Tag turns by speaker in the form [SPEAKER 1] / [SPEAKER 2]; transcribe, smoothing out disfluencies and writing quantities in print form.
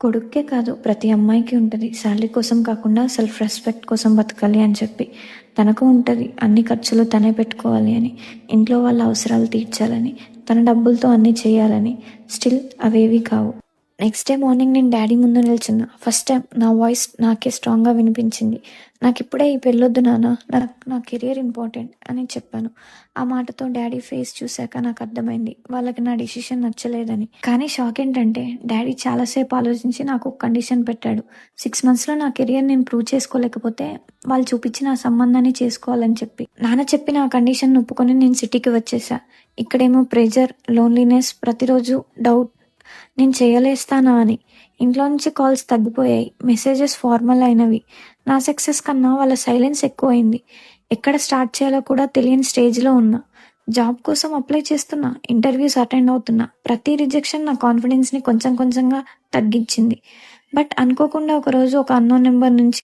[SPEAKER 1] కొడుక్కే కాదు ప్రతి అమ్మాయికి ఉంటుంది. శాలరీ కోసం కాకుండా సెల్ఫ్ రెస్పెక్ట్ కోసం బతకాలి అని చెప్పి. తనకు ఉంటుంది అన్ని ఖర్చులు తనే పెట్టుకోవాలి అని, ఇంట్లో వాళ్ళ అవసరాలు తీర్చాలని, తన డబ్బులతో అన్నీ చేయాలని. స్టిల్ అవేవి కావు. నెక్స్ట్ డే మార్నింగ్ నేను డాడీ ముందు నిల్చున్నా. ఫస్ట్ టైం నా వాయిస్ నాకే స్ట్రాంగ్గా వినిపించింది. నాకు ఇప్పుడే ఈ పెళ్ళొద్దు నాన్న, నా కెరియర్ ఇంపార్టెంట్ అని చెప్పాను. ఆ మాటతో డాడీ ఫేస్ చూశాక నాకు అర్థమైంది వాళ్ళకి నా డిసిషన్ నచ్చలేదని. కానీ షాక్ ఏంటంటే డాడీ చాలాసేపు ఆలోచించి నాకు ఒక కండిషన్ పెట్టాడు. 6 monthsలో నా కెరియర్ నేను ప్రూవ్ చేసుకోలేకపోతే వాళ్ళు చూపించిన ఆ సంబంధాన్ని చేసుకోవాలని చెప్పి. నాన్న చెప్పిన ఆ కండిషన్ ఒప్పుకొని నేను సిటీకి వచ్చేసా. ఇక్కడేమో ప్రెజర్, లోన్లీనెస్, ప్రతిరోజు డౌట్ నేను చేయలేస్తానా అని. ఇంట్లో నుంచి కాల్స్ తగ్గిపోయాయి, మెసేజెస్ ఫార్మల్ అయినవి. నా సక్సెస్ కన్నా వాళ్ళ సైలెన్స్ ఎక్కువైంది. ఎక్కడ స్టార్ట్ చేయాలో కూడా తెలియని స్టేజ్లో ఉన్నా. జాబ్ కోసం అప్లై చేస్తున్నా, ఇంటర్వ్యూస్ అటెండ్ అవుతున్నా. ప్రతి రిజెక్షన్ నా కాన్ఫిడెన్స్ని కొంచెం కొంచెంగా తగ్గించింది. బట్ అనుకోకుండా ఒకరోజు ఒక అన్నోన్ నెంబర్ నుంచి